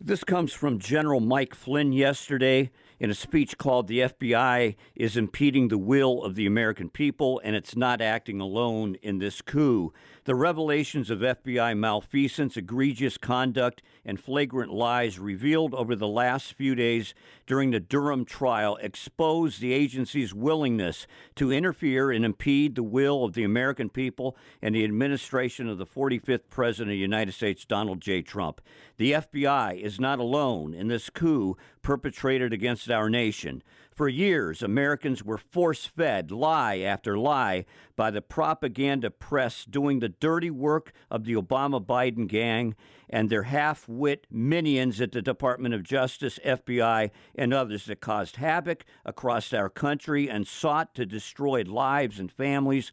This comes from General Mike Flynn yesterday in a speech called "The FBI is impeding the will of the American people, and it's not acting alone in this coup." The revelations of FBI malfeasance, egregious conduct, and flagrant lies revealed over the last few days during the Durham trial expose the agency's willingness to interfere and impede the will of the American people and the administration of the 45th President of the United States, Donald J. Trump. The FBI is not alone in this coup perpetrated against our nation. For years, Americans were force-fed lie after lie by the propaganda press doing the dirty work of the Obama-Biden gang and their half-wit minions at the Department of Justice, FBI, and others that caused havoc across our country and sought to destroy lives and families,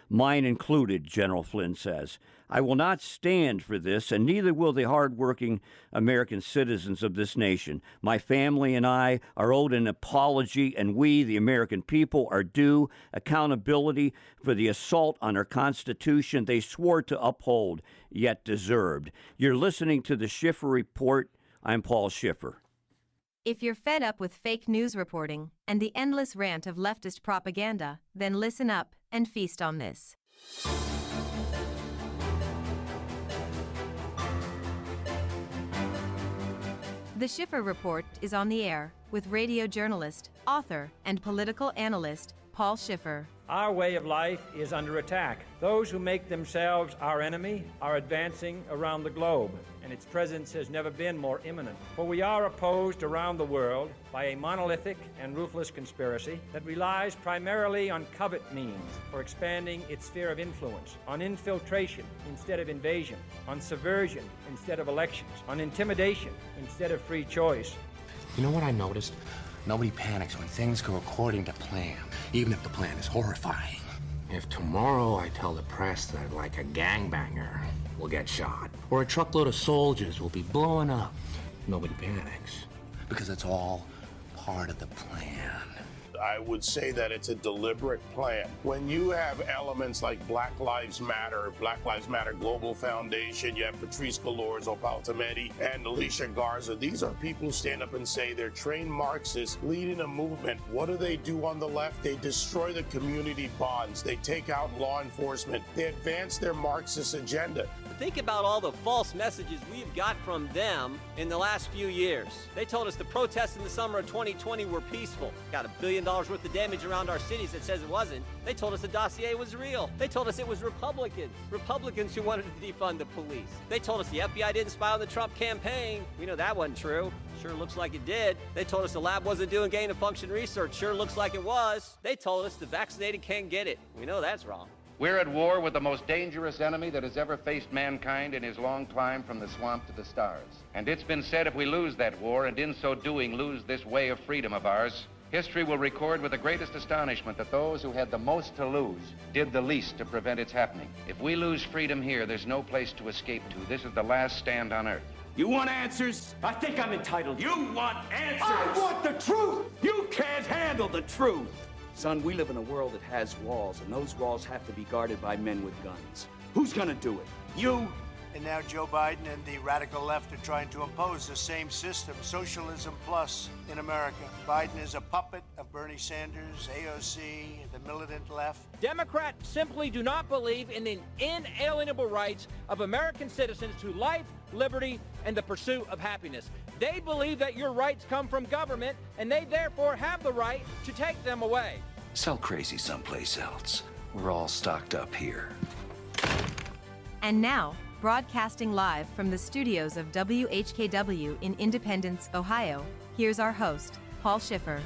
mine included, General Flynn says. I will not stand for this, and neither will the hardworking American citizens of this nation. My family and I are owed an apology, and we, the American people, are due accountability for the assault on our Constitution they swore to uphold, yet deserved. You're listening to the Schiffer Report. I'm Paul Schiffer. If you're fed up with fake news reporting and the endless rant of leftist propaganda, then listen up and feast on this. The Schiffer Report is on the air with radio journalist, author, and political analyst Paul Schiffer. Our way of life is under attack. Those who make themselves our enemy are advancing around the globe, and its presence has never been more imminent. For we are opposed around the world by a monolithic and ruthless conspiracy that relies primarily on covert means for expanding its sphere of influence, on infiltration instead of invasion, on subversion instead of elections, on intimidation instead of free choice. You know what I noticed? Nobody panics when things go according to plan, even if the plan is horrifying. If tomorrow I tell the press that, like, a gangbanger will get shot, or a truckload of soldiers will be blowing up, nobody panics. Because it's all part of the plan. I would say that it's a deliberate plan. When you have elements like Black Lives Matter Global Foundation, you have Patrisse Cullors, Opal Tometi, and Alicia Garza. These are people who stand up and say they're trained Marxists leading a movement. What do they do on the left? They destroy the community bonds. They take out law enforcement. They advance their Marxist agenda. Think about all the false messages we've got from them in the last few years. They told us the protests in the summer of 2020 were peaceful. Got $1 billion worth of damage around our cities that says it wasn't. They told us the dossier was real. They told us it was Republicans who wanted to defund the police. They told us the FBI didn't spy on the Trump campaign. We know that wasn't true. Sure looks like it did. They told us the lab wasn't doing gain-of-function research. Sure looks like it was. They told us the vaccinated can't get it. We know that's wrong. We're at war with the most dangerous enemy that has ever faced mankind in his long climb from the swamp to the stars. And it's been said if we lose that war, and in so doing lose this way of freedom of ours, history will record with the greatest astonishment that those who had the most to lose did the least to prevent its happening. If we lose freedom here, there's no place to escape to. This is the last stand on earth. You want answers? I think I'm entitled. You want answers? I want the truth! You can't handle the truth! Son, we live in a world that has walls, and those walls have to be guarded by men with guns. Who's gonna do it? You? And now Joe Biden and the radical left are trying to impose the same system, socialism plus, in America. Biden is a puppet of Bernie Sanders, AOC, the militant left. Democrats simply do not believe in the inalienable rights of American citizens to life, liberty, and the pursuit of happiness. They believe that your rights come from government, and they therefore have the right to take them away. Sell crazy someplace else. We're all stocked up here. And now, broadcasting live from the studios of WHKW in Independence, Ohio, here's our host, Paul Schiffer.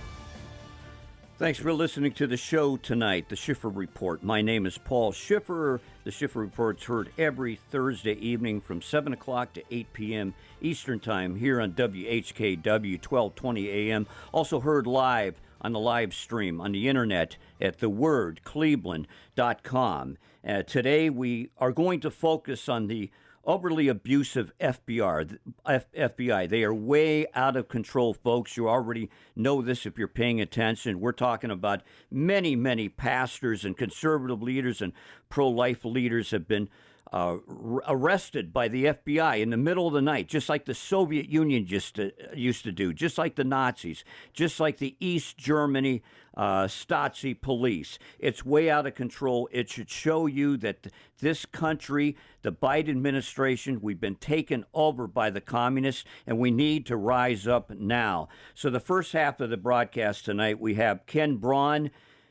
Thanks for listening to the show tonight, the Schiffer Report. My name is Paul Schiffer. The Schiffer Report's heard every Thursday evening from 7 o'clock to 8 p.m. Eastern Time here on WHKW 1220 a.m. Also heard live on the live stream on the internet at thewordcleveland.com. Today we are going to focus on the overly abusive FBI. They are way out of control, folks. You already know this if you're paying attention. We're talking about many pastors and conservative leaders and pro-life leaders have been arrested by the FBI in the middle of the night, just like the Soviet Union just used to do, just like the Nazis, just like the East Germany Stasi police. It's way out of control. It should show you that this country, the Biden administration, we've been taken over by the communists, and we need to rise up now. So the first half of the broadcast tonight, we have Ken Braun.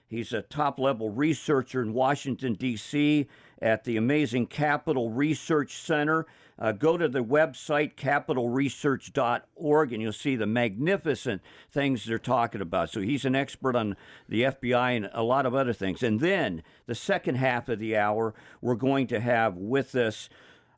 He's a top-level researcher in Washington, D.C., at the amazing Capital Research Center. Go to the website, capitalresearch.org, and you'll see the magnificent things they're talking about. So he's an expert on the FBI and a lot of other things. And then the second half of the hour, we're going to have with us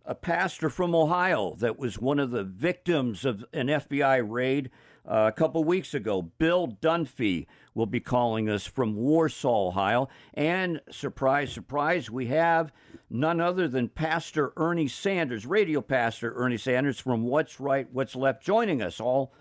a pastor from Ohio that was one of the victims of an FBI raid a couple weeks ago. Bill Dunfee will be calling us from Warsaw, Ohio. And surprise, surprise, we have none other than Pastor Ernie Sanders, radio pastor Ernie Sanders from What's Right, What's Left, joining us all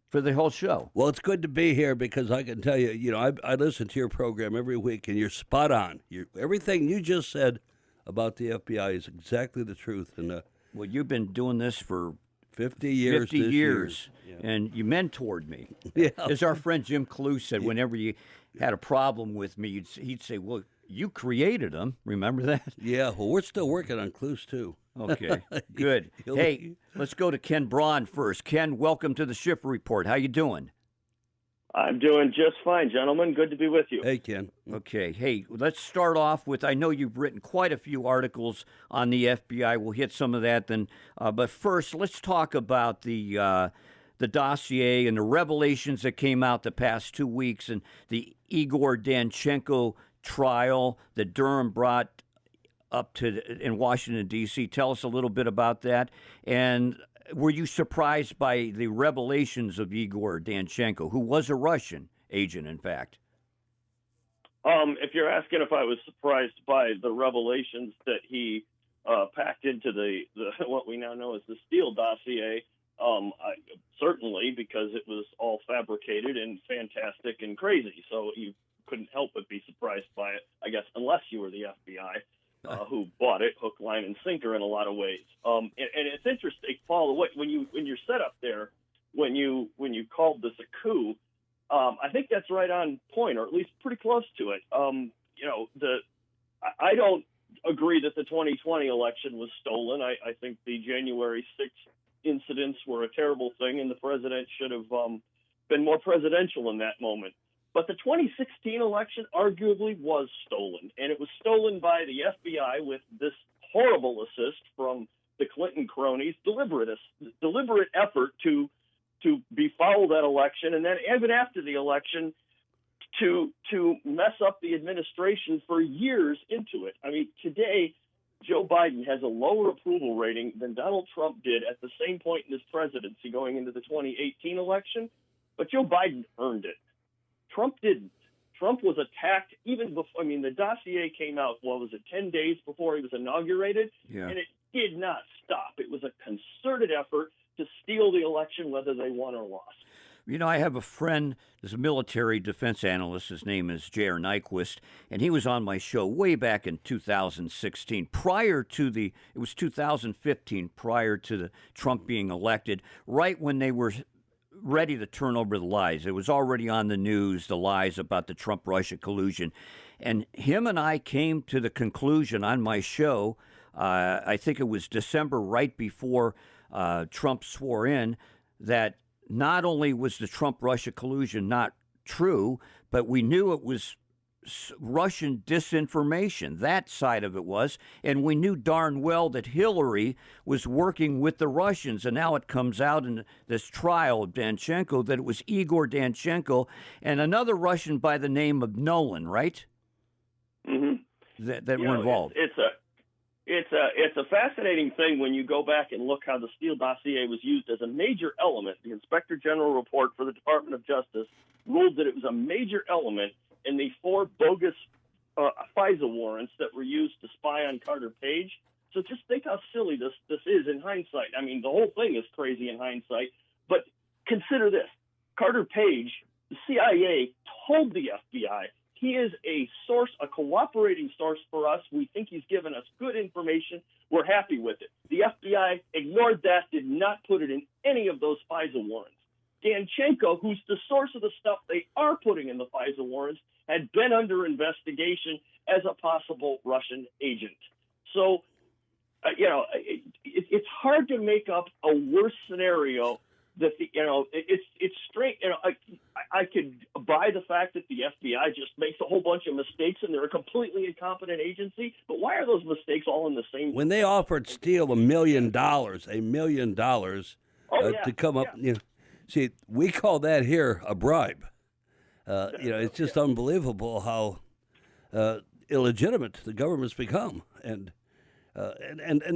for the whole show. Well, it's good to be here because I can tell you, I listen to your program every week, and you're spot on. Everything you just said about the FBI is exactly the truth. And well, you've been doing this for 50 years. 50 years. Yeah. And you mentored me. Yeah. As our friend Jim Clue said, whenever you had a problem with me, he'd say, well, you created them. Remember that? Yeah, well, we're still working on clues, too. Okay, good. Hey, let's go to Ken Braun first. Ken, welcome to the Schiffer Report. How you doing? I'm doing just fine, gentlemen. Good to be with you. Hey, Ken. Okay. Hey, let's start off with, I know you've written quite a few articles on the FBI. We'll hit some of that then. But first, let's talk about the dossier and the revelations that came out the past 2 weeks and the Igor Danchenko trial that Durham brought up in Washington, D.C. Tell us a little bit about that. And were you surprised by the revelations of Igor Danchenko, who was a Russian agent, in fact? If you're asking if I was surprised by the revelations that he packed into the what we now know as the Steele dossier, certainly, because it was all fabricated and fantastic and crazy. So you couldn't help but be surprised by it, I guess, unless you were the FBI. Who bought it hook, line, and sinker in a lot of ways. And it's interesting, Paul, when you're set up there, when you called this a coup, I think that's right on point, or at least pretty close to it. I don't agree that the 2020 election was stolen. I think the January 6th incidents were a terrible thing, and the president should have been more presidential in that moment. But the 2016 election arguably was stolen, and it was stolen by the FBI with this horrible assist from the Clinton cronies, deliberate effort to befoul that election, and then even after the election, to mess up the administration for years into it. I mean, today, Joe Biden has a lower approval rating than Donald Trump did at the same point in his presidency going into the 2018 election, but Joe Biden earned it. Trump didn't. Trump was attacked even before, the dossier came out, 10 days before he was inaugurated? Yeah. And it did not stop. It was a concerted effort to steal the election, whether they won or lost. I have a friend, there's a military defense analyst, his name is J.R. Nyquist, and he was on my show way back in 2016, it was 2015, prior to the Trump being elected, right when they were ready to turn over the lies. It was already on the news, the lies about the Trump-Russia collusion. And him and I came to the conclusion on my show, I think it was December, right before Trump swore in, that not only was the Trump-Russia collusion not true, but we knew it was Russian disinformation. That side of it was. And we knew darn well that Hillary was working with the Russians. And now it comes out in this trial of Danchenko that it was Igor Danchenko and another Russian by the name of Nolan, right? Mm-hmm. That were involved. It's a fascinating thing when you go back and look how the Steele dossier was used as a major element. The Inspector General report for the Department of Justice ruled that it was a major element in the 4 bogus FISA warrants that were used to spy on Carter Page. So just think how silly this is in hindsight. I mean, the whole thing is crazy in hindsight, but consider this. Carter Page, the CIA told the FBI, he is a source, a cooperating source for us. We think he's given us good information. we're happy with it. The FBI ignored that, did not put it in any of those FISA warrants. Danchenko, who's the source of the stuff they are putting in the FISA warrants, had been under investigation as a possible Russian agent. So, it's hard to make up a worse scenario. That it's straight. I could buy the fact that the FBI just makes a whole bunch of mistakes and they're a completely incompetent agency. But why are those mistakes all in the same? When they offered Steele $1 million, to come up, see, we call that here a bribe. It's just unbelievable how illegitimate the government's become, and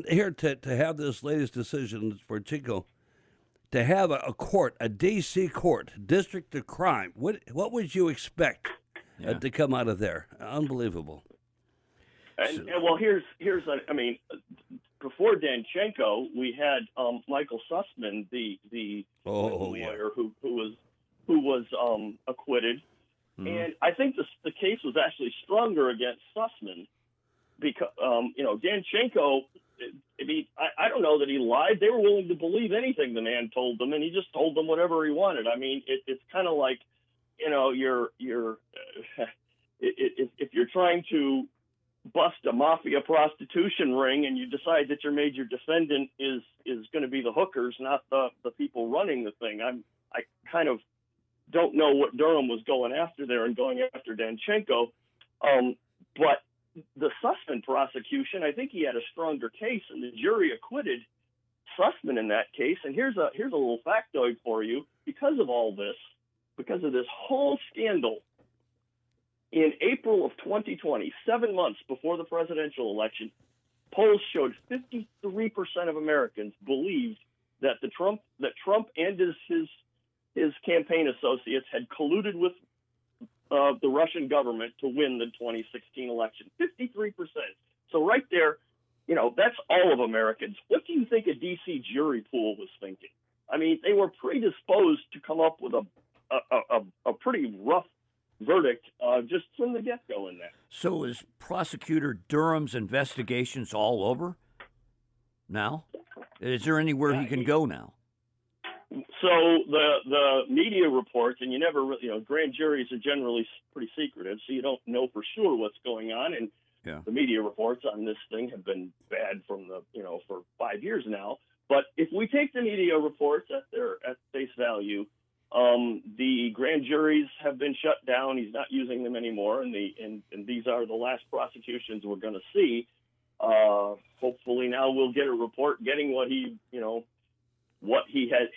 here to have this latest decision for Chico, to have a court, a D.C. court, District of Crime. What would you expect to come out of there? Unbelievable. And well, here's before Danchenko, we had Michael Sussman, the lawyer who was acquitted, and I think the case was actually stronger against Sussman because Danchenko. I don't know that he lied. They were willing to believe anything the man told them, and he just told them whatever he wanted. I mean, it's kind of like, you're if you're trying to bust a mafia prostitution ring and you decide that your major defendant is going to be the hookers, not the people running the thing. I kind of don't know what Durham was going after there and going after Danchenko, but the Sussman prosecution, I think he had a stronger case, and the jury acquitted Sussman in that case. And here's a little factoid for you. Because of all this, because of this whole scandal, in April of 2020, 7 months before the presidential election, polls showed 53% of Americans believed that Trump and his campaign associates had colluded with the Russian government to win the 2016 election. 53%. So right there, that's all of Americans. What do you think a D.C. jury pool was thinking? I mean, they were predisposed to come up with a pretty rough verdict just from the get-go in that. So is Prosecutor Durham's investigations all over now? Is there anywhere he can go now? So the media reports, and you never really, grand juries are generally pretty secretive, so you don't know for sure what's going on. And the media reports on this thing have been bad from for 5 years now. But if we take the media reports at face value, the grand juries have been shut down. He's not using them anymore, and these are the last prosecutions we're going to see. Hopefully now we'll get a report getting what he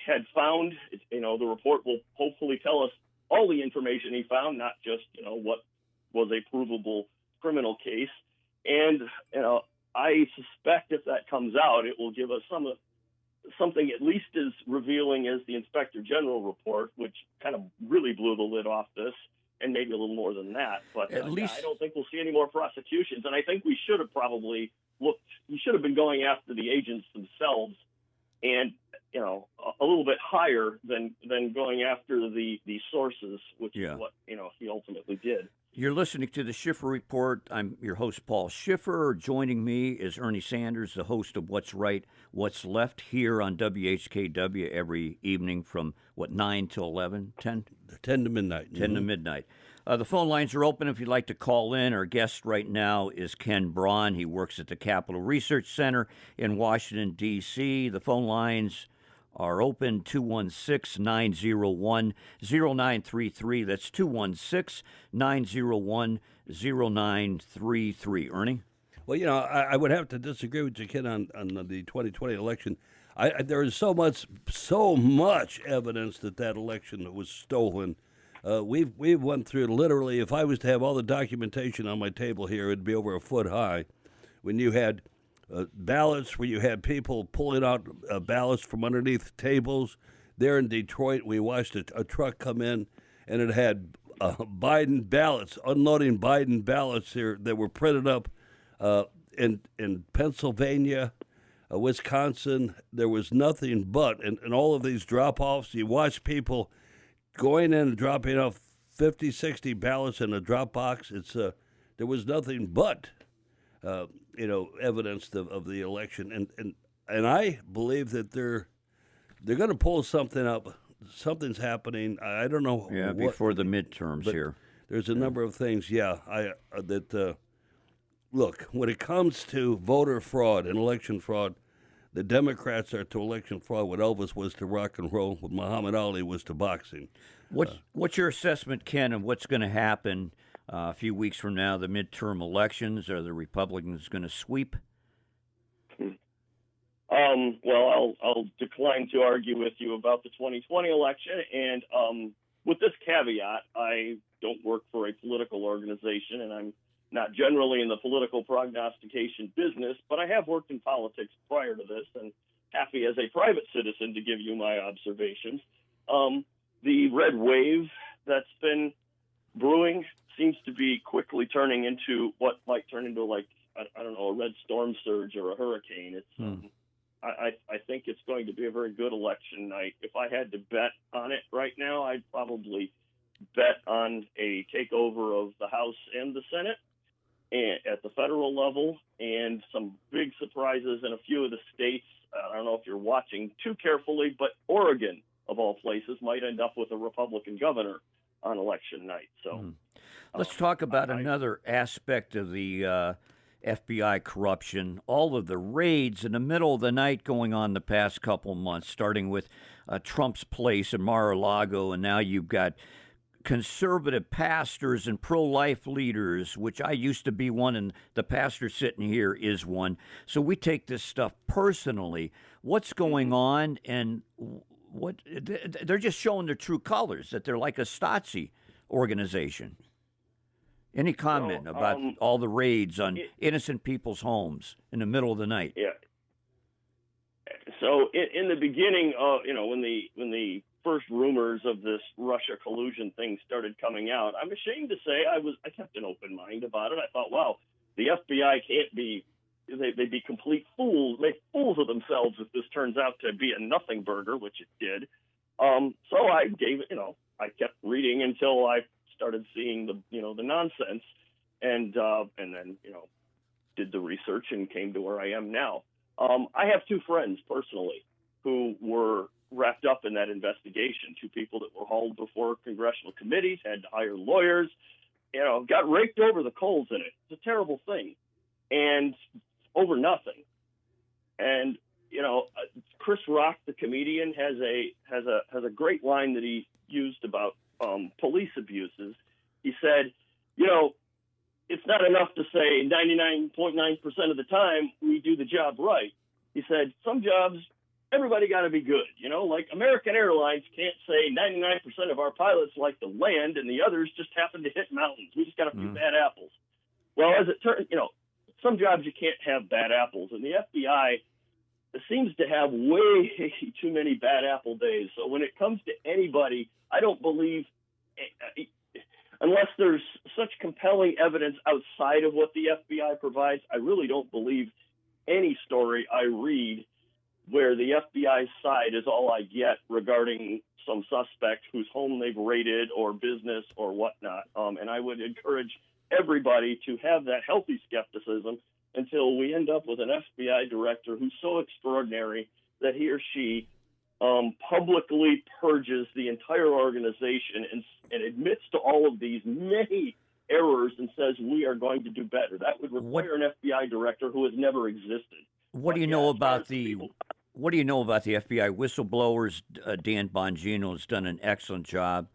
had found. The report will hopefully tell us all the information he found, not just, what was a provable criminal case. And, I suspect if that comes out, it will give us something at least as revealing as the Inspector General report, which kind of really blew the lid off this, and maybe a little more than that. But at least I don't think we'll see any more prosecutions. And I think we should have probably he should have been going after the agents themselves, and a little bit higher than going after the sources, which is what he ultimately did. You're listening to the Schiffer Report. I'm your host, Paul Schiffer. Joining me is Ernie Sanders, the host of What's Right, What's Left here on WHKW every evening from 9 till 11, 10? 10 to midnight. 10 to midnight. The phone lines are open if you'd like to call in. Our guest right now is Ken Braun. He works at the Capitol Research Center in Washington, D.C. The phone lines are open, 216-901-0933. That's 216-901-0933. Ernie? Well, I would have to disagree with you, Ken, on the 2020 election. There is so much evidence that election was stolen. We've went through literally. If I was to have all the documentation on my table here, it'd be over a foot high. When you had ballots, where you had people pulling out ballots from underneath tables. There in Detroit, we watched a truck come in, and it had Biden ballots, unloading Biden ballots here that were printed up in Pennsylvania, Wisconsin. There was nothing but, and all of these drop-offs, you watch people going in and dropping off 50, 60 ballots in a drop box. There was nothing but evidence of the election, and I believe that they're going to pull something up. Something's happening. I don't know. Yeah, before the midterms here. There's a number of things. Yeah, look, when it comes to voter fraud and election fraud, the Democrats are to election fraud what Elvis was to rock and roll, what Muhammad Ali was to boxing. What's your assessment, Ken, of what's going to happen a few weeks from now, the midterm elections? Are the Republicans going to sweep? Well, I'll decline to argue with you about the 2020 election. And with this caveat, I don't work for a political organization, and I'm not generally in the political prognostication business, but I have worked in politics prior to this, and happy as a private citizen to give you my observations. The red wave that's been brewing seems to be quickly turning into what might turn into, like, I don't know, a red storm surge or a hurricane. It's I think it's going to be a very good election night. If I had to bet on it right now, I'd probably bet on a takeover of the House and the Senate at the federal level, and some big surprises in a few of the states. I don't know if you're watching too carefully, but Oregon, of all places, might end up with a Republican governor on election night. So let's talk about another aspect of the FBI corruption, all of the raids in the middle of the night going on the past couple months, starting with Trump's place in Mar-a-Lago, and now you've got conservative pastors and pro-life leaders, which I used to be one, and the pastor sitting here is one. So we take this stuff personally. What's going on, and what they're just showing their true colors, that they're like a Stasi organization. Any comment about all the raids on innocent people's homes in the middle of the night? Yeah. So in the beginning, when the first rumors of this Russia collusion thing started coming out, I'm ashamed to say I kept an open mind about it. I thought, wow, the FBI can't be, they'd be complete fools, make fools of themselves if this turns out to be a nothing burger, which it did. So I gave it, I kept reading until I started seeing the nonsense, and then did the research and came to where I am now. I have two friends personally who were wrapped up in that investigation. Two people that were hauled before congressional committees, had to hire lawyers, got raked over the coals in it. It's a terrible thing, and over nothing. And Chris Rock, the comedian, has a great line that he used about police abuses. He said, it's not enough to say 99.9% of the time we do the job right. He said, some jobs, everybody got to be good. Like American Airlines can't say 99% of our pilots like to land and the others just happen to hit mountains. We just got a few bad apples. Well, as it turns, some jobs you can't have bad apples, and the FBI seems to have way too many bad apple days. So when it comes to anybody, I don't believe, unless there's such compelling evidence outside of what the FBI provides, I really don't believe any story I read where the FBI side is all I get regarding some suspect whose home they've raided or business or whatnot. And I would encourage everybody to have that healthy skepticism until we end up with an FBI director who's so extraordinary that he or she publicly purges the entire organization and admits to all of these many errors and says we are going to do better. That would require an FBI director who has never existed. What do you know about the FBI whistleblowers? Dan Bongino has done an excellent job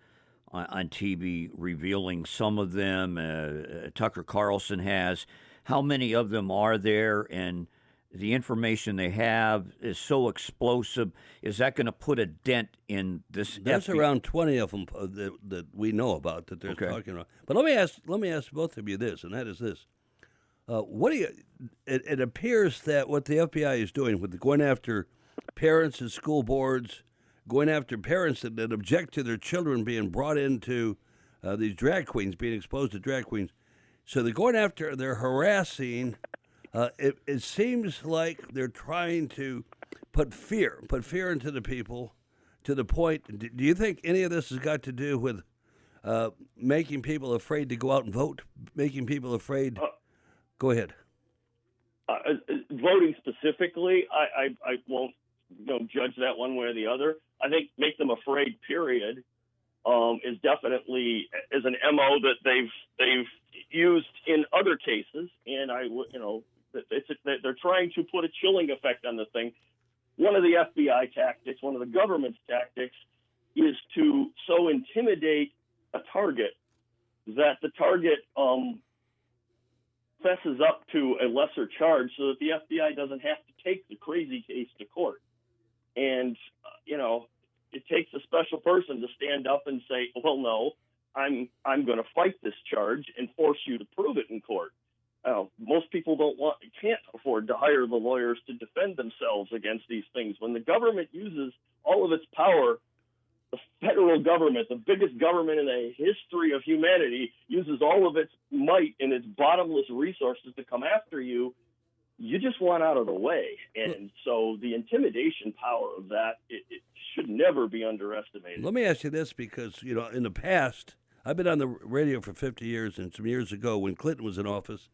on TV revealing some of them. Tucker Carlson has. How many of them are there? And the information they have is so explosive. Is that going to put a dent in this? There's around 20 of them that we know about that they're talking about. But let me ask both of you this, and that is this: what do you? It appears that what the FBI is doing with going after parents and school boards, going after parents that object to their children being brought into these drag queens, being exposed to drag queens. So they're going after, they're harassing. It seems like they're trying to put fear into the people to the point. Do you think any of this has got to do with making people afraid to go out and vote, making people afraid? Go ahead. Voting specifically, I won't judge that one way or the other. I think make them afraid, period, is definitely is an MO that they've used in other cases, and they're trying to put a chilling effect on the thing. One of the FBI tactics, one of the government's tactics, is to so intimidate a target that the target fesses up to a lesser charge so that the FBI doesn't have to take the crazy case to court. And, it takes a special person to stand up and say, well, no, I'm going to fight this charge and force you to prove it in court. Most people can't afford to hire the lawyers to defend themselves against these things. When the government uses all of its power, the federal government, the biggest government in the history of humanity, uses all of its might and its bottomless resources to come after you, you just want out of the way. And so the intimidation power of that, it should never be underestimated. Let me ask you this, because, in the past, I've been on the radio for 50 years, and some years ago when Clinton was in office,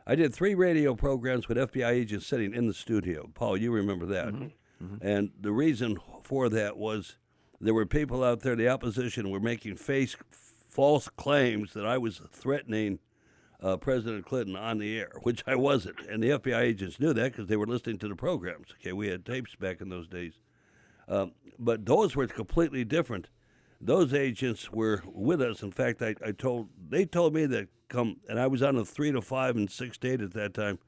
I did 3 radio programs with FBI agents sitting in the studio. Paul, you remember that. Mm-hmm. Mm-hmm. And the reason for that was there were people out there, the opposition, were making false claims that I was threatening President Clinton on the air, which I wasn't. And the FBI agents knew that because they were listening to the programs. Okay, we had tapes back in those days. But those were completely different. Those agents were with us. In fact, they told me that and I was on a 3 to 5 and 6 to 8 at that time.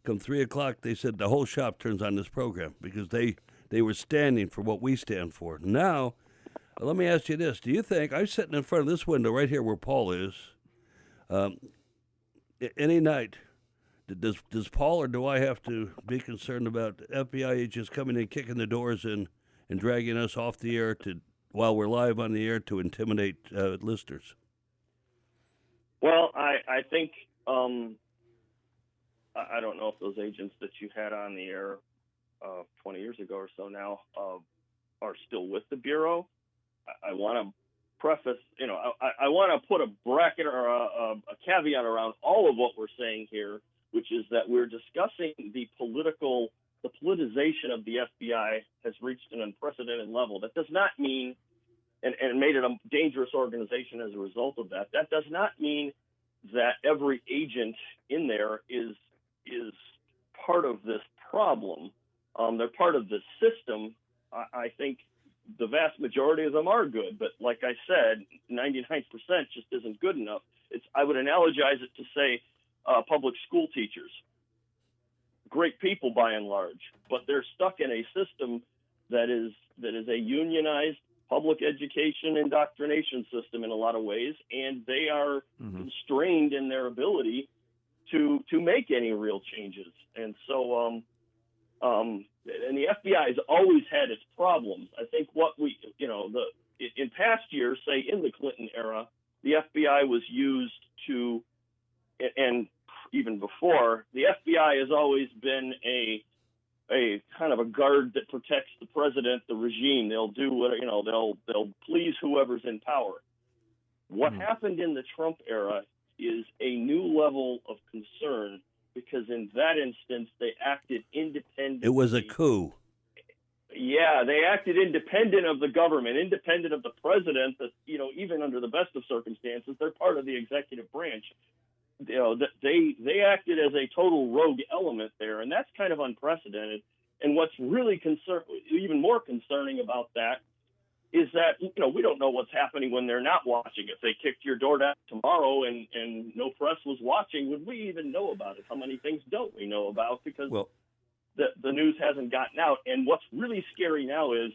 Come 3 o'clock, they said the whole shop turns on this program because they were standing for what we stand for. Now, let me ask you this. Do you think, I'm sitting in front of this window right here where Paul is, any night, does Paul or do I have to be concerned about FBI agents coming in, kicking the doors in, and dragging us off the air while we're live on the air to intimidate listeners? Well, I think I don't know if those agents that you had on the air 20 years ago or so now are still with the Bureau. I want to preface, I want to put a bracket or a caveat around all of what we're saying here, which is that we're discussing the politicization of the FBI has reached an unprecedented level. That does not mean, and made it a dangerous organization as a result of that. That does not mean that every agent in there is part of this problem. They're part of this system. I think the vast majority of them are good, but like I said, 99% just isn't good enough. I would analogize it to say public school teachers. Great people by and large, but they're stuck in a system that is a unionized public education indoctrination system in a lot of ways, and they are constrained in their ability to make any real changes. And so, and the FBI has always had its problems. I think in past years, say in the Clinton era, the FBI was used to, and even before, the FBI has always been a kind of a guard that protects the president, the regime. They'll do what, they'll please whoever's in power. What happened in the Trump era is a new level of concern, because in that instance, they acted independently. It was a coup. Yeah, they acted independent of the government, independent of the president, that, even under the best of circumstances, they're part of the executive branch. They acted as a total rogue element there, and that's kind of unprecedented. And what's really even more concerning about that is that, we don't know what's happening when they're not watching. If they kicked your door down tomorrow and no press was watching, would we even know about it? How many things don't we know about? Because the news hasn't gotten out. And what's really scary now is,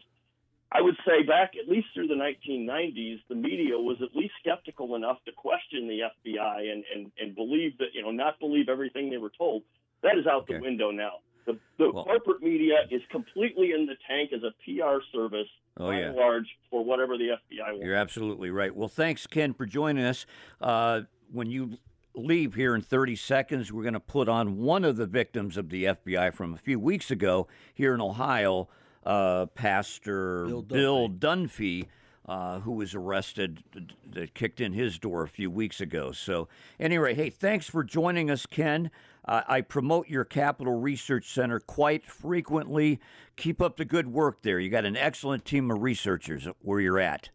I would say back at least through the 1990s, the media was at least skeptical enough to question the FBI and believe that, not believe everything they were told. That is out the window now. The corporate media is completely in the tank as a PR service, by and large, for whatever the FBI wants. You're absolutely right. Well, thanks, Ken, for joining us. When you leave here in 30 seconds, we're going to put on one of the victims of the FBI from a few weeks ago here in Ohio, Pastor Bill Dunfee. who was arrested that kicked in his door a few weeks ago. So anyway, hey, thanks for joining us, Ken. I promote your Capital Research Center quite frequently. Keep up the good work there. You got an excellent team of researchers where you're at.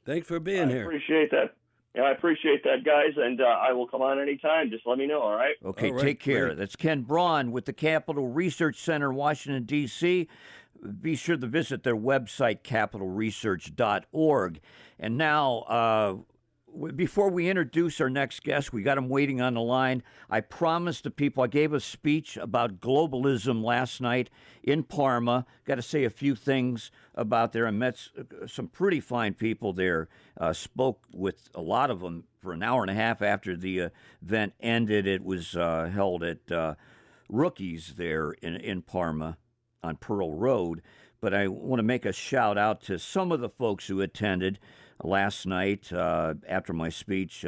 Thanks for being here. I appreciate that. Yeah, I appreciate that, guys, and I will come on anytime. Just let me know, all right? Okay, all right, take care. great. That's Ken Braun with the Capital Research Center, Washington, D.C. Be sure to visit their website, capitalresearch.org. And now, before we introduce our next guest, we got him waiting on the line. I promised the people, I gave a speech about globalism last night in Parma. Got to say a few things about there. I met some pretty fine people there. Spoke with a lot of them for an hour and a half after the event ended. It was held at Rookies there in Parma on Pearl Road. But I want to make a shout out to some of the folks who attended last night after my speech.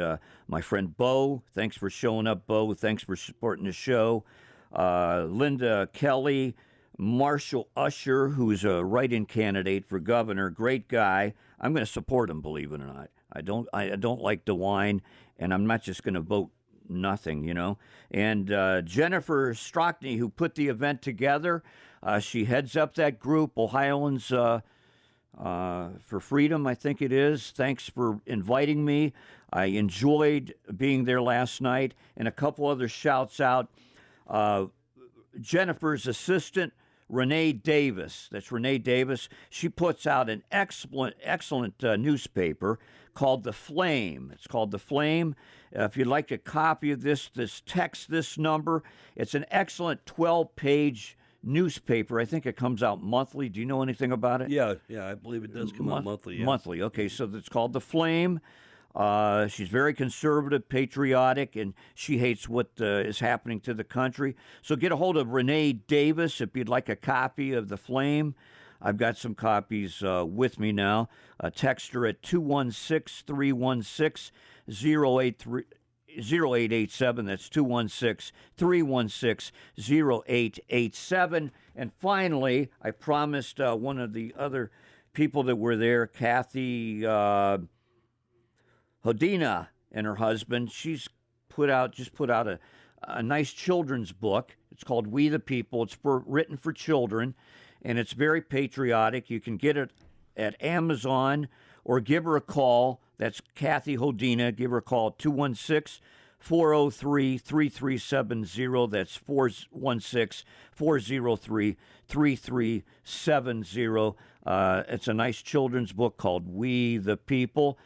My friend Bo, thanks for showing up, Bo. Thanks for supporting the show. Linda Kelly, Marshall Usher, who's a write-in candidate for governor, great guy. I'm going to support him, believe it or not. I don't like DeWine, and I'm not just going to vote nothing, you know. And Jennifer Strockney, who put the event together, she heads up that group, Ohioans for Freedom, I think it is. Thanks for inviting me. I enjoyed being there last night. And a couple other shouts out. Jennifer's assistant, Renee Davis. That's Renee Davis. She puts out an excellent newspaper called The Flame. It's called The Flame. If you'd like a copy of this text this number. It's an excellent 12-page newspaper. I think it comes out monthly. Do you know anything about it? Yeah, I believe it does come out monthly. Yeah. Monthly. Okay, so it's called The Flame. She's very conservative, patriotic, and she hates what is happening to the country. So get a hold of Renee Davis if you'd like a copy of The Flame. I've got some copies with me now. Text her at 216-316-0887. That's 216-316-0887. And finally, I promised one of the other people that were there, Kathy Hodina and her husband. She's put out a nice children's book. It's called We the People. It's written for children, and it's very patriotic. You can get it at Amazon or give her a call. That's Kathy Hodina. Give her a call at 216-403-3370. That's 416-403-3370. It's a nice children's book called We the People.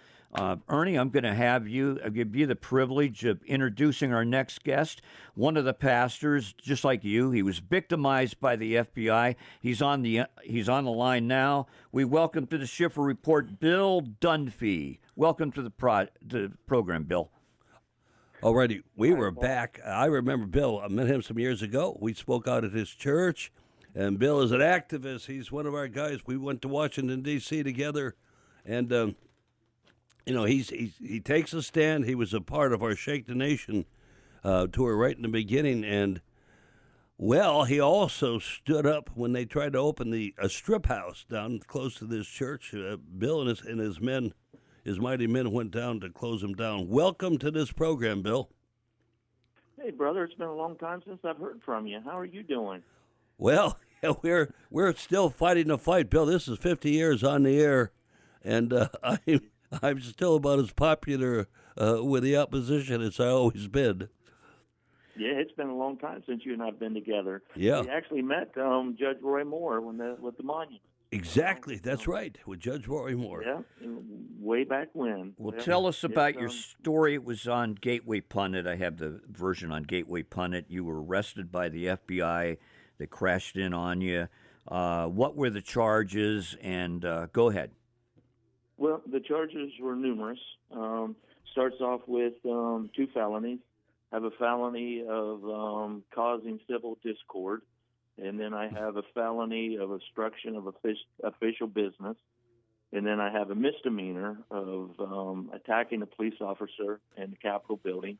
Ernie, I'm going to give you the privilege of introducing our next guest. One of the pastors, just like you, he was victimized by the FBI. He's on the line now. We welcome to the Schiffer Report, Bill Dunfee. Welcome to the program, Bill. Alrighty, we were back. I remember Bill. I met him some years ago. We spoke out at his church, and Bill is an activist. He's one of our guys. We went to Washington, D.C. together, and he takes a stand. He was a part of our Shake the Nation tour right in the beginning, and well, he also stood up when they tried to open a strip house down close to this church. Bill and his men, his mighty men, went down to close them down. Welcome to this program, Bill. Hey, brother, it's been a long time since I've heard from you. How are you doing? Well, we're still fighting the fight, Bill. This is 50 years on the air, and I'm still about as popular with the opposition as I always been. Yeah, it's been a long time since you and I've been together. Yeah. We actually met Judge Roy Moore with the monument. Exactly, that's right, with Judge Roy Moore. Yeah, way back when. Well, tell us about your story. It was on Gateway Pundit. I have the version on Gateway Pundit. You were arrested by the FBI. They crashed in on you. What were the charges? And go ahead. Well, the charges were numerous. Starts off with 2 felonies. I have a felony of causing civil discord, and then I have a felony of obstruction of official business, and then I have a misdemeanor of attacking a police officer in the Capitol building.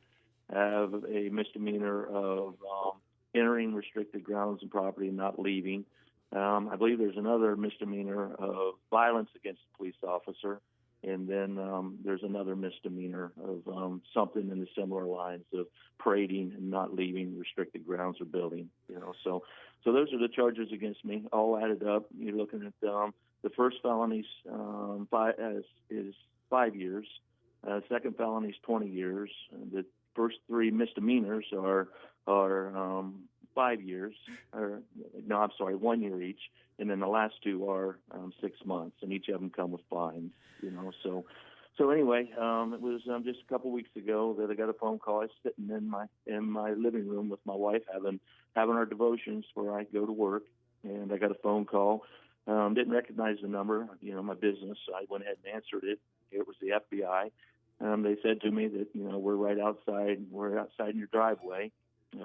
I have a misdemeanor of entering restricted grounds and property and not leaving. I believe there's another misdemeanor of violence against a police officer, And then there's another misdemeanor of something in the similar lines of parading and not leaving restricted grounds or building. So those are the charges against me, all added up. You're looking at the first felony's is 5 years, second felony's 20 years. The first three misdemeanors are 5 years, or no, I'm sorry, 1 year each, and then the last two are 6 months, and each of them come with fines. So anyway, it was just a couple weeks ago that I got a phone call. I was sitting in my living room with my wife having our devotions where I go to work, and I got a phone call. Didn't recognize the number, my business. So I went ahead and answered it. It was the FBI. They said to me that, we're right outside. We're outside in your driveway. We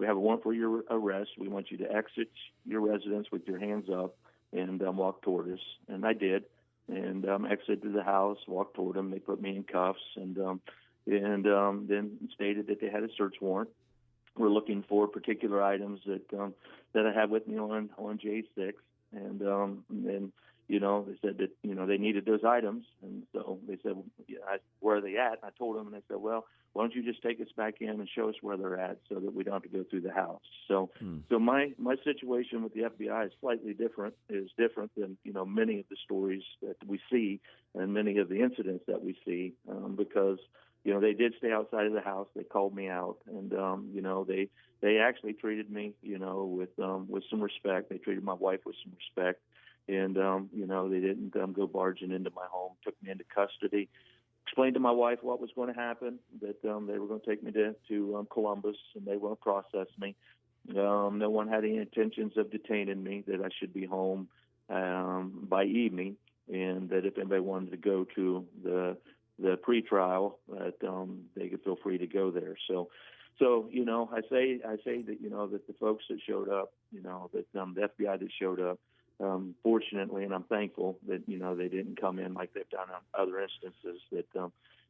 have a warrant for your arrest. We want you to exit your residence with your hands up and walk toward us. And I did. And exited the house, walked toward them. They put me in cuffs and then stated that they had a search warrant. We're looking for particular items that I have with me on J6, and then they said that they needed those items, and so they said, where are they at? And I told them, and they said, well, why don't you just take us back in and show us where they're at, so that we don't have to go through the house. So my situation with the FBI is slightly different. Is different than many of the stories that we see and many of the incidents that we see, because they did stay outside of the house. They called me out, and they actually treated me with some respect. They treated my wife with some respect, and they didn't go barging into my home. Took me into custody. Explained to my wife what was going to happen. That they were going to take me to Columbus, and they were going to process me. No one had any intentions of detaining me. That I should be home by evening, and that if anybody wanted to go to the pretrial, that they could feel free to go there. So I say that that the folks that showed up, that the FBI that showed up, fortunately, and I'm thankful that they didn't come in like they've done on other instances. That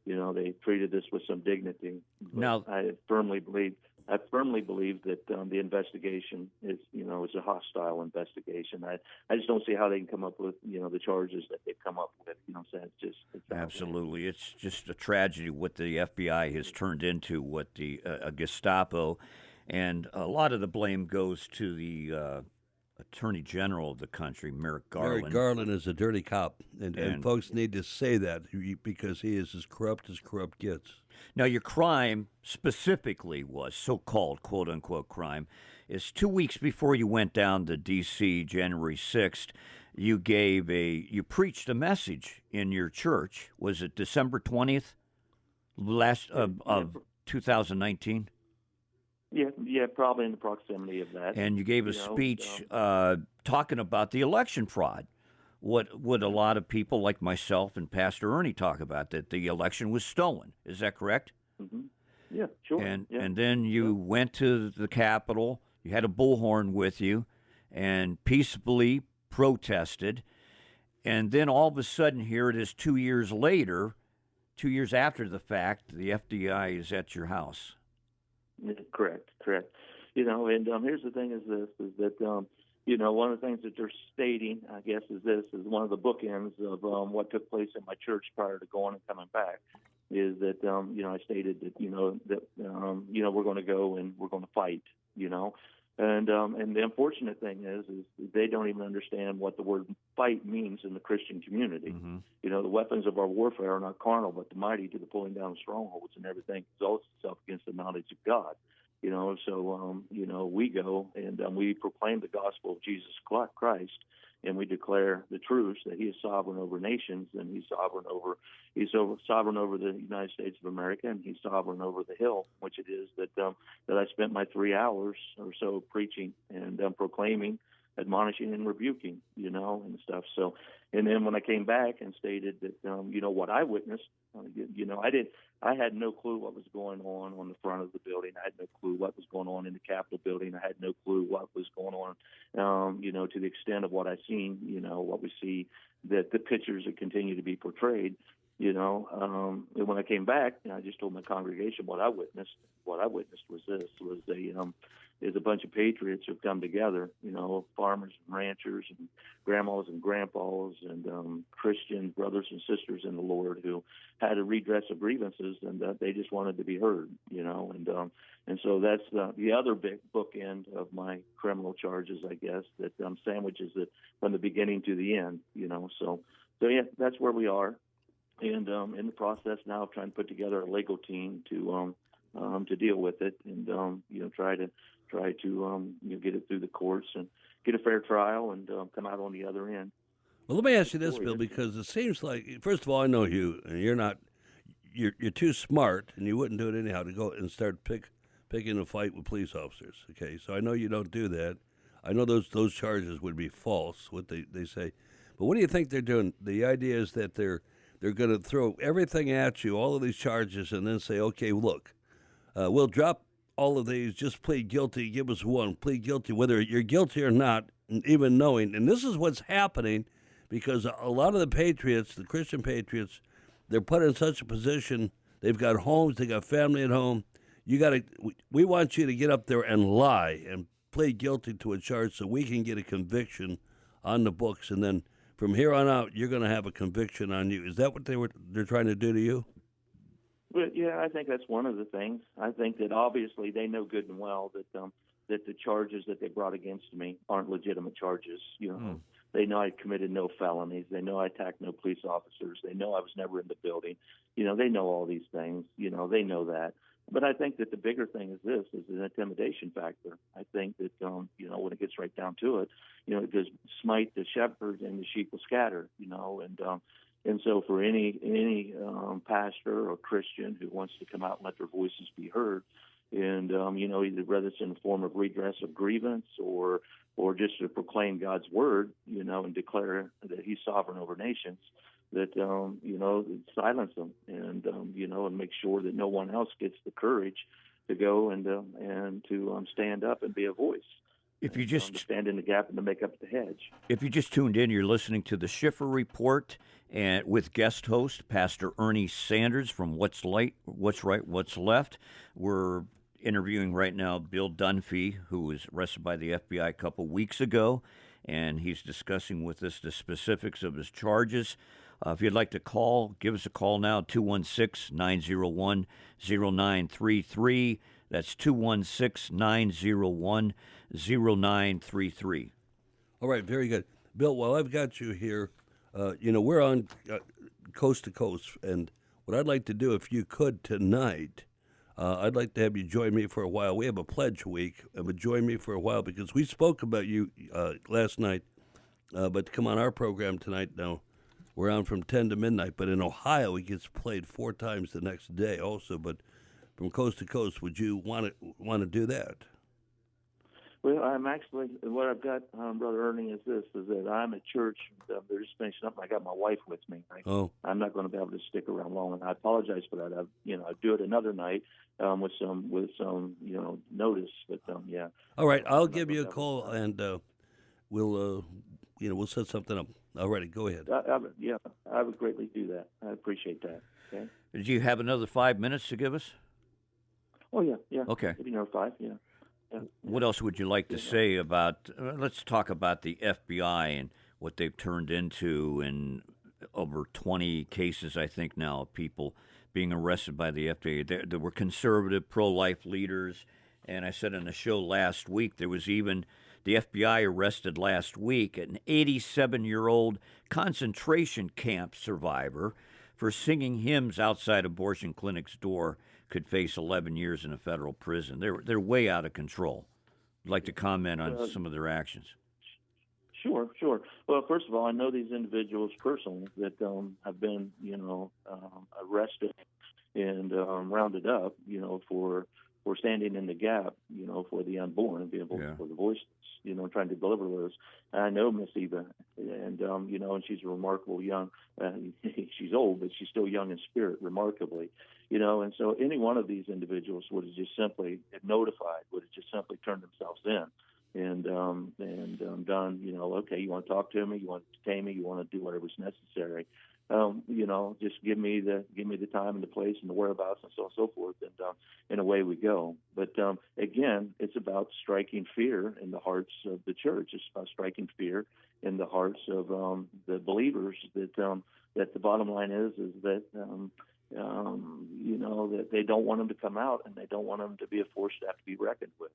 they treated this with some dignity. But now, I firmly believe that the investigation is a hostile investigation. I just don't see how they can come up with the charges that they've come up with. So it's absolutely, it's just a tragedy what the FBI has turned into, what the Gestapo, and a lot of the blame goes to the Attorney General of the country, Merrick Garland. Merrick Garland is a dirty cop, and folks need to say that because he is as corrupt gets. Now, your crime specifically was so-called quote-unquote crime is 2 weeks before you went down to D.C. January 6th. You preached a message in your church. Was it December 20th, of 2019? Yeah, probably in the proximity of that. And you gave a speech talking about the election fraud. What would a lot of people like myself and Pastor Ernie talk about, that the election was stolen. Is that correct? Mm-hmm. Yeah, sure. And then you went to the Capitol. You had a bullhorn with you and peacefully protested. And then all of a sudden, here it is 2 years later, 2 years after the fact, the FBI is at your house. Yeah, correct. And here's the thing: is that one of the things that they're stating, I guess, is one of the bookends of what took place in my church prior to going and coming back. Is that I stated that we're going to go and we're going to fight. And the unfortunate thing is they don't even understand what the word fight means in the Christian community. Mm-hmm. The weapons of our warfare are not carnal, but the mighty to the pulling down of strongholds, and everything exalts itself against the knowledge of God. So we go and we proclaim the gospel of Jesus Christ, and we declare the truths that He is sovereign over nations, and He's sovereign over the United States of America, and He's sovereign over the hill, which it is that I spent my 3 hours or so preaching and proclaiming, admonishing, and rebuking, and stuff. So, and then when I came back and stated that, what I witnessed, I had no clue what was going on the front of the building. I had no clue what was going on in the Capitol building. I had no clue what was going on, to the extent of what I seen, what we see, that the pictures that continue to be portrayed, and when I came back, I just told my congregation what I witnessed. What I witnessed was this: was is a bunch of patriots who've come together, farmers and ranchers and grandmas and grandpas and Christian brothers and sisters in the Lord who had a redress of grievances and that they just wanted to be heard, and so that's the other big bookend of my criminal charges, I guess, that sandwiches it from the beginning to the end, So yeah, that's where we are, and in the process now of trying to put together a legal team to deal with it, and try to get it through the courts and get a fair trial and come out on the other end. Well, let me ask you this, Bill, because it seems like, first of all, I know you, and you're too smart, and you wouldn't do it anyhow to go and start picking a fight with police officers. Okay, so I know you don't do that. I know those charges would be false, what they say. But what do you think they're doing? The idea is that they're going to throw everything at you, all of these charges, and then say, okay, look, we'll drop all of these, just plead guilty, give us one, plead guilty, whether you're guilty or not, even knowing. And this is what's happening because a lot of the patriots, the Christian patriots, they're put in such a position, they've got homes, they got family at home. We want you to get up there and lie and plead guilty to a charge so we can get a conviction on the books, and then from here on out, you're going to have a conviction on you. Is that what they're trying to do to you? But yeah, I think that's one of the things. I think that obviously they know good and well that the charges that they brought against me aren't legitimate charges. They know I committed no felonies. They know I attacked no police officers. They know I was never in the building. They know all these things. They know that. But I think that the bigger thing is an intimidation factor. I think that, when it gets right down to it, it goes smite the shepherd and the sheep will scatter, and so for any pastor or Christian who wants to come out and let their voices be heard, and, either whether it's in the form of redress of grievance or just to proclaim God's word, and declare that he's sovereign over nations, that, silence them and, and make sure that no one else gets the courage to go and to stand up and be a voice. If you just to stand in the gap and to make up the hedge. If you just tuned in, you're listening to the Schiffer Report and with guest host Pastor Ernie Sanders from What's Right, What's Left. We're interviewing right now Bill Dunfee, who was arrested by the FBI a couple weeks ago, and he's discussing with us the specifics of his charges. If you'd like to call, give us a call now, 216-901-0933. That's 216-901-0933. All right, very good. Bill, while I've got you here, we're on coast to coast, and what I'd like to do, if you could tonight, I'd like to have you join me for a while. We have a pledge week, but join me for a while because we spoke about you last night, but to come on our program tonight now, we're on from 10 to midnight, but in Ohio it gets played 4 times the next day also, but from coast to coast, would you want to do that? Well, I'm actually, what I've got, Brother Ernie, is that I'm at church. They're just finishing up, and I got my wife with me. I'm not going to be able to stick around long, and I apologize for that. I'll do it another night with some notice. But yeah. All right, I'll give you a call, and we'll set something up. All righty, go ahead. I would greatly do that. I appreciate that. Okay. Did you have another 5 minutes to give us? Oh yeah. Okay. Maybe another 5. Yeah. What else would you like to say about, let's talk about the FBI and what they've turned into in over 20 cases, I think now, of people being arrested by the FBI. There were conservative, pro-life leaders, and I said on the show last week, there was even the FBI arrested last week an 87-year-old concentration camp survivor for singing hymns outside abortion clinic's door. Could face 11 years in a federal prison. They're way out of control. I'd like to comment on some of their actions. Sure. Well, first of all, I know these individuals personally that have been, arrested and rounded up, for standing in the gap, for the unborn and being for the voiceless, trying to deliver those. And I know Miss Eva, and and she's a remarkable young. She's old, but she's still young in spirit, remarkably. And so any one of these individuals would have just simply notified, would have just simply turned themselves in. done. Okay, you want to talk to me, you want to detain me, you want to do whatever's necessary. Just give me the time and the place and the whereabouts and so on and so forth, and away we go. But again, it's about striking fear in the hearts of the church. It's about striking fear in the hearts of the believers. That the bottom line is that that they don't want them to come out, and they don't want them to be a force to have to be reckoned with.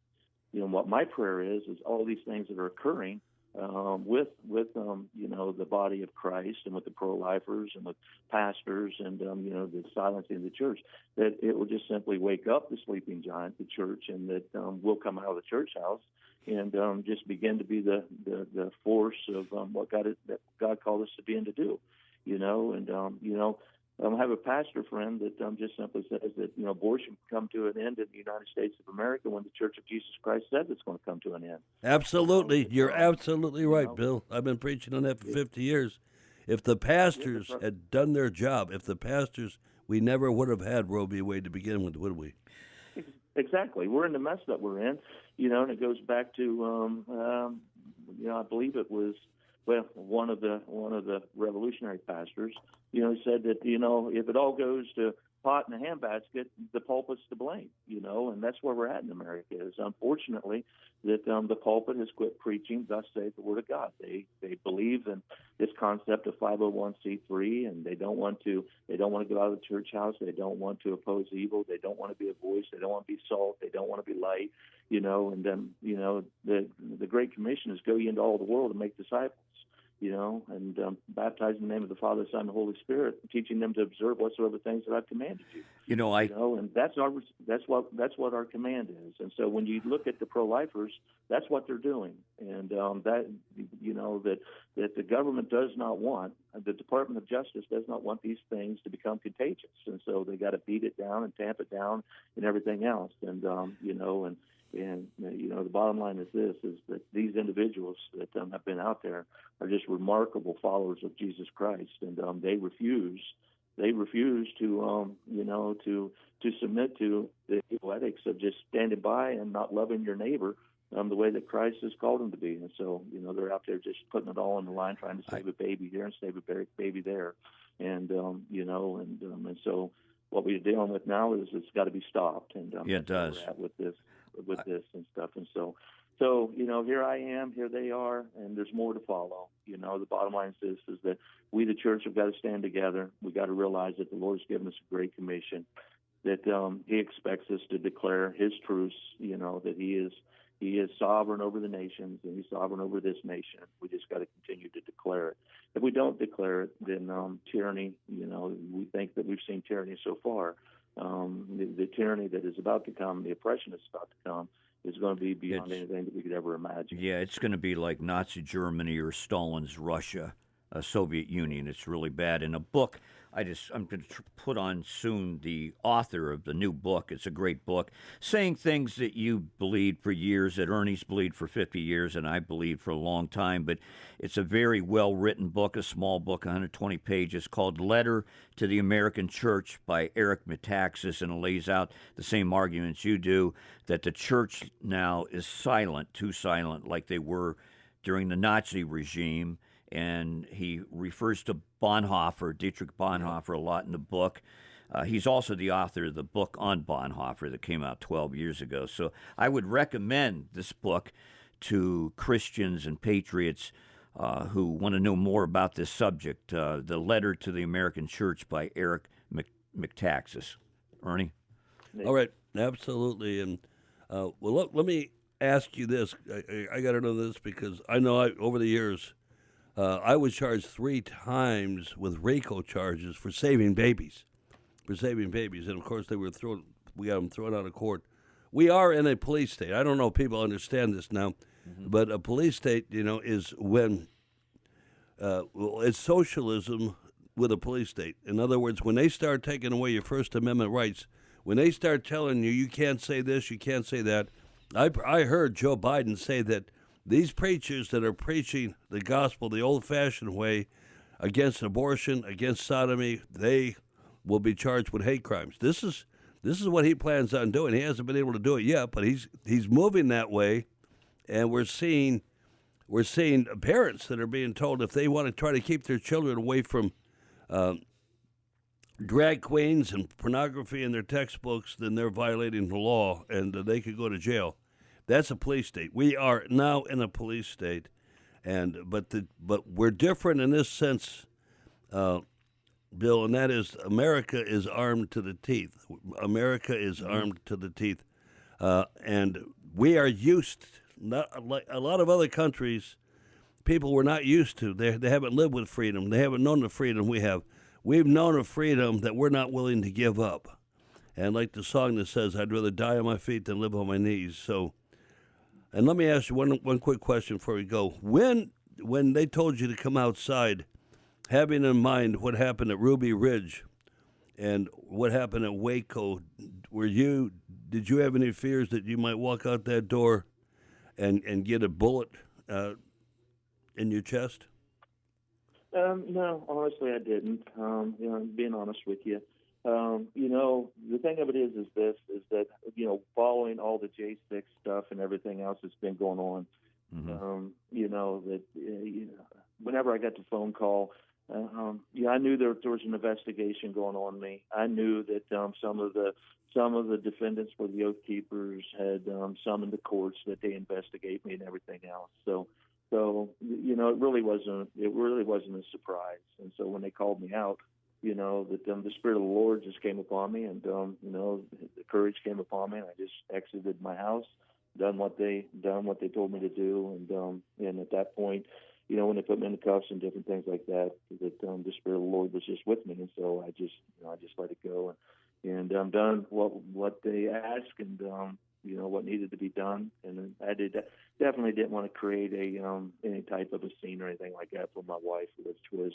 What my prayer is all these things that are occurring with the body of Christ and with the pro-lifers and with pastors and the silencing of the church, that it will just simply wake up the sleeping giant, the church, and that we'll come out of the church house and just begin to be the force of what God called us to be and to do. I have a pastor friend that just simply says that abortion can come to an end in the United States of America when the Church of Jesus Christ says it's going to come to an end. Absolutely. You're absolutely right, Bill. I've been preaching on that for 50 years. If the pastors had done their job, we never would have had Roe v. Wade to begin with, would we? Exactly. We're in the mess that we're in, and it goes back to, I believe it was, one of the revolutionary pastors, said that, if it all goes to pot in a handbasket, the pulpit's to blame, and that's where we're at in America. Is unfortunately that the pulpit has quit preaching, thus saith the word of God. They believe in this concept of 501c3, and they don't want to go out of the church house. They don't want to oppose evil. They don't want to be a voice. They don't want to be salt. They don't want to be light. And then the Great Commission is go ye into all the world and make disciples. And baptize in the name of the Father, the Son, and the Holy Spirit, teaching them to observe whatsoever things that I've commanded you. And that's what our command is. And so when you look at the pro-lifers, that's what they're doing. And that the government does not want, the Department of Justice does not want these things to become contagious. And so they got to beat it down and tamp it down and everything else. And the bottom line is this: is that these individuals that have been out there are just remarkable followers of Jesus Christ, and they refuse to submit to the evil ethics of just standing by and not loving your neighbor the way that Christ has called them to be. And so they're out there just putting it all on the line, trying to save a baby here and save a baby there, and so what we're dealing with now is it's got to be stopped. And it does. We're at with this and stuff. And so here I am, here they are, and there's more to follow. The bottom line is this: is that we, the church, have got to stand together. We got to realize that the Lord's given us a great commission, that He expects us to declare His truths. That He is sovereign over the nations, and He's sovereign over this nation. We just got to continue to declare it. If we don't declare it, then tyranny, we think that we've seen tyranny so far. The tyranny that is about to come, the oppression that's about to come, is going to be beyond anything that we could ever imagine. Yeah, it's going to be like Nazi Germany or Stalin's Russia, Soviet Union. It's really bad. In a book, I'm going to put on soon the author of the new book. It's a great book, saying things that you believed for years, that Ernie's believed for 50 years, and I believed for a long time. But it's a very well-written book, a small book, 120 pages, called Letter to the American Church by Eric Metaxas, and it lays out the same arguments you do, that the church now is silent, too silent, like they were during the Nazi regime. And he refers to Dietrich Bonhoeffer, a lot in the book. He's also the author of the book on Bonhoeffer that came out 12 years ago. So I would recommend this book to Christians and patriots who want to know more about this subject, The Letter to the American Church by Eric Metaxas. Ernie? All right, absolutely. And let me ask you this. I got to know this because I know over the years, I was charged 3 times with RICO charges for saving babies. And of course we got them thrown out of court. We are in a police state. I don't know if people understand this now, but a police state, is when it's socialism with a police state. In other words, when they start taking away your First Amendment rights, when they start telling you can't say this, you can't say that. I heard Joe Biden say that these preachers that are preaching the gospel the old-fashioned way against abortion, against sodomy, they will be charged with hate crimes. This is what he plans on doing. He hasn't been able to do it yet, but he's moving that way. and we're seeing parents that are being told if they want to try to keep their children away from drag queens and pornography in their textbooks, then they're violating the law and they could go to jail. That's a police state. We are now in a police state, but we're different in this sense, Bill, and that is America is armed to the teeth. America is armed to the teeth, and we are used. Not like a lot of other countries, people were not used to. They haven't lived with freedom. They haven't known the freedom we have. We've known a freedom that we're not willing to give up. And like the song that says, "I'd rather die on my feet than live on my knees." So, and let me ask you one quick question before we go. When they told you to come outside, having in mind what happened at Ruby Ridge and what happened at Waco, did you have any fears that you might walk out that door and get a bullet in your chest? No, honestly, I didn't. Being honest with you, the thing of it is that following all the J6 stuff and everything else that's been going on, whenever I got the phone call, I knew there was an investigation going on me. I knew that some of the defendants for the Oath Keepers had summoned the courts that they investigate me and everything else. So it really wasn't a surprise. And so when they called me out, that the Spirit of the Lord just came upon me, and the courage came upon me, and I just exited my house, done what they told me to do, and at that point, when they put me in the cuffs and different things like that, the Spirit of the Lord was just with me, and so I just let it go, and done what they asked, and what needed to be done, and I definitely didn't want to create any type of a scene or anything like that for my wife, which was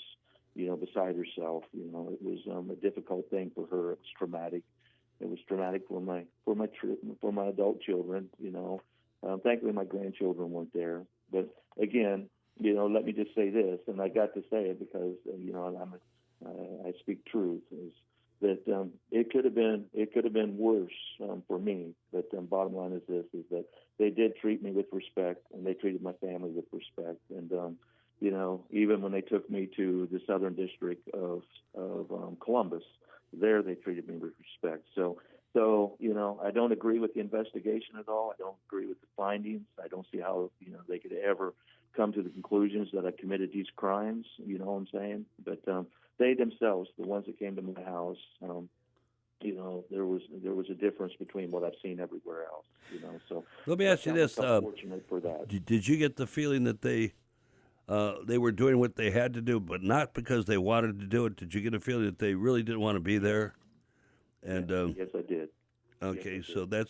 beside herself. It was a difficult thing for her. It was traumatic. It was traumatic for my adult children. Thankfully my grandchildren weren't there, but again, let me just say this, and I got to say it because I speak truth. Is that it could have been worse for me. But bottom line is this: is that they did treat me with respect, and they treated my family with respect. And even when they took me to the Southern District of Columbus, there they treated me with respect. So I don't agree with the investigation at all. I don't agree with the findings. I don't see how they could ever come to the conclusions that I committed these crimes. You know what I'm saying? But they themselves, the ones that came to my house, there was a difference between what I've seen everywhere else. So let me ask you this: fortunate for that. Did you get the feeling that they were doing what they had to do, but not because they wanted to do it? Did you get a feeling that they really didn't want to be there? And yes, I did. Okay, yes, I so did.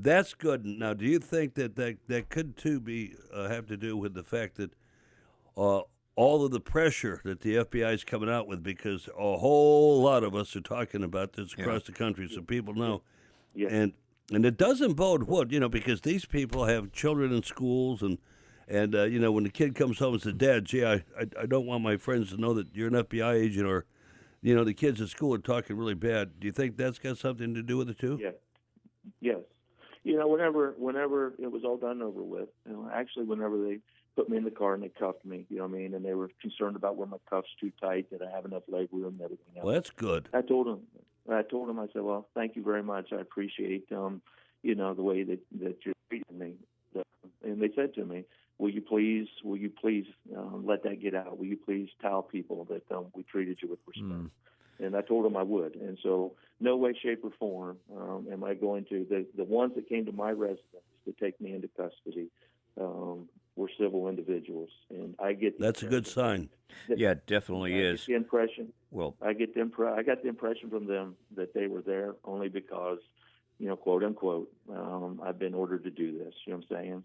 that's good. Now, do you think that could too be have to do with the fact that all of the pressure that the FBI is coming out with, because a whole lot of us are talking about this across the country, so people know, and it doesn't bode well, because these people have children in schools, and when the kid comes home and says, "Dad, gee, I don't want my friends to know that you're an FBI agent," or the kids at school are talking really bad. Do you think that's got something to do with it too? Yeah. Yes. Whenever it was all done and over with, actually whenever they put me in the car and they cuffed me, and they were concerned about were my cuffs too tight, did I have enough leg room and everything else. Well, that's good. I told them, I said, well, thank you very much. I appreciate, the way that you're treating me. And they said to me, will you please let that get out? Will you please tell people that we treated you with respect? And I told them I would. And so no way, shape, or form am I going to. The ones that came to my residence to take me into custody were civil individuals. And I get that's a good sign. Yeah, it definitely is. The impression. Well, I got the impression from them that they were there only because, quote unquote, I've been ordered to do this. You know what I'm saying?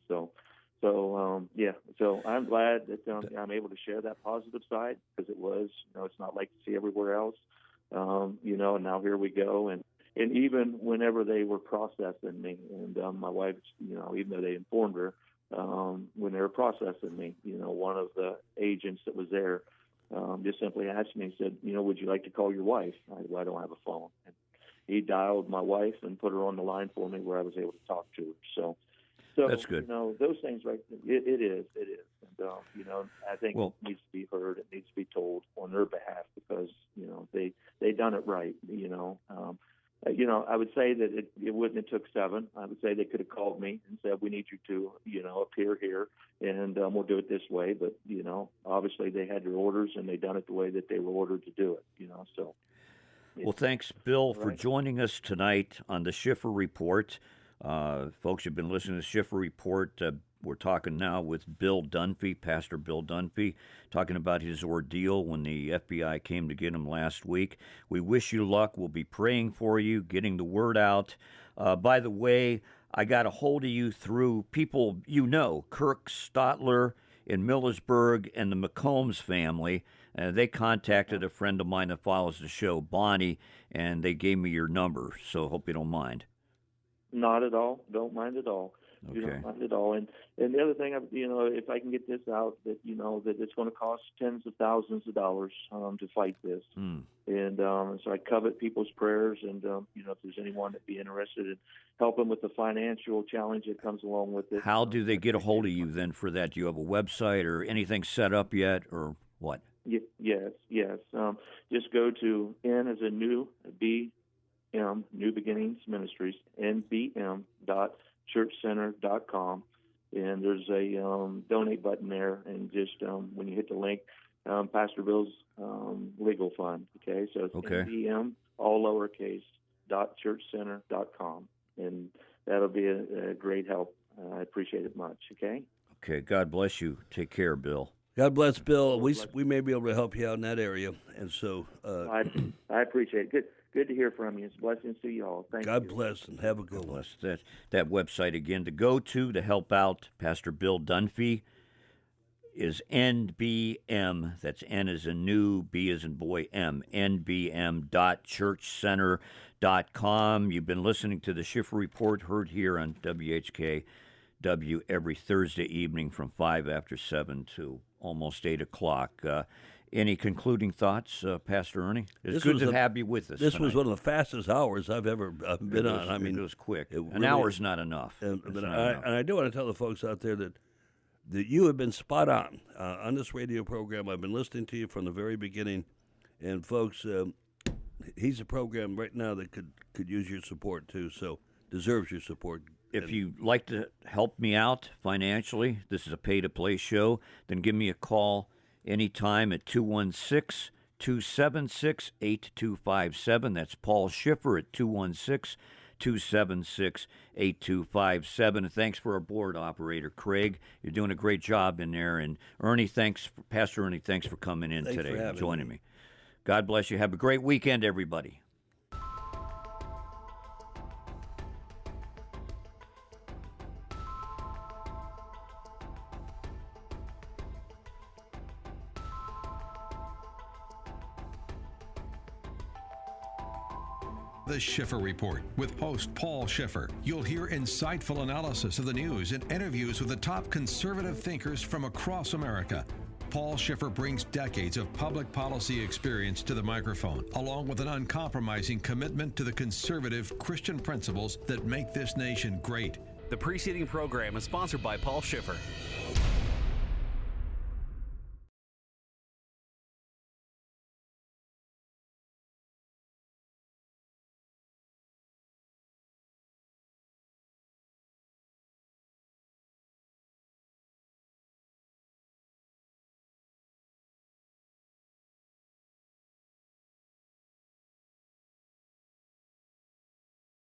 So I'm glad that I'm able to share that positive side, because it was, it's not like you see everywhere else. And now here we go. And even whenever they were processing me, and my wife, even though they informed her, when they were processing me, one of the agents that was there just simply asked me, said, would you like to call your wife? I don't have a phone. And he dialed my wife and put her on the line for me, where I was able to talk to her. So That's good. Those things, right? It is, and I think it needs to be heard. It needs to be told on their behalf because they done it right. I would say that it wouldn't have took 7. I would say they could have called me and said, we need you to, appear here, and we'll do it this way. But, obviously they had their orders, and they done it the way that they were ordered to do it, so. Well, thanks, Bill, for joining us tonight on the Schiffer Report. Folks, you've been listening to the Schiffer Report. We're talking now with Bill Dunfee, Pastor Bill Dunfee, talking about his ordeal when the FBI came to get him last week. We wish you luck. We'll be praying for you, getting the word out. By the way, I got a hold of you through people Kirk Stotler in Millersburg and the McCombs family. They contacted a friend of mine that follows the show, Bonnie, and they gave me your number, so hope you don't mind. Not at all. Don't mind at all. Okay. You don't mind at all. And the other thing, if I can get this out, that that it's going to cost tens of thousands of dollars to fight this. And so I covet people's prayers, and if there's anyone that'd be interested in helping with the financial challenge that comes along with it. How do they get a hold of you then for that? Do you have a website or anything set up yet, or what? Yes. Just go to N as a new, New Beginnings Ministries, nbm.churchcenter.com, and there's a donate button there, and just when you hit the link, Pastor Bill's legal fund. Okay, so it's nbm all lowercase .churchcenter.com, and that'll be a great help. I appreciate it much. Okay. God bless you. Take care, Bill. God bless, Bill. We may be able to help you out in that area, and so I appreciate it. Good to hear from you. It's blessings to you all. Thank you. God bless, and have a good one. That website again to go to help out Pastor Bill Dunfee is NBM. That's N as in new, B as in boy, M. NBM.churchcenter.com. You've been listening to the Schiffer Report, heard here on WHKW every Thursday evening from 5 after 7 to almost 8 o'clock. Any concluding thoughts, Pastor Ernie? It's good to have you with us. This tonight. was one of the fastest hours I've ever been on. I mean, it was quick. An hour's not enough. And I do want to tell the folks out there that you have been spot on this radio program. I've been listening to you from the very beginning. And, folks, he's a program right now that could use your support, too, so deserves your support. If you'd like to help me out financially, this is a pay-to-play show, then give me a call anytime at 216-276-8257. That's Paul Schiffer at 216-276-8257. And thanks for our board operator, Craig. You're doing a great job in there. And Ernie, Pastor Ernie, thanks for coming in today and joining me. God bless you. Have a great weekend, everybody. The Schiffer Report with host Paul Schiffer. You'll hear insightful analysis of the news and interviews with the top conservative thinkers from across America. Paul Schiffer brings decades of public policy experience to the microphone, along with an uncompromising commitment to the conservative Christian principles that make this nation great. The preceding program is sponsored by Paul Schiffer.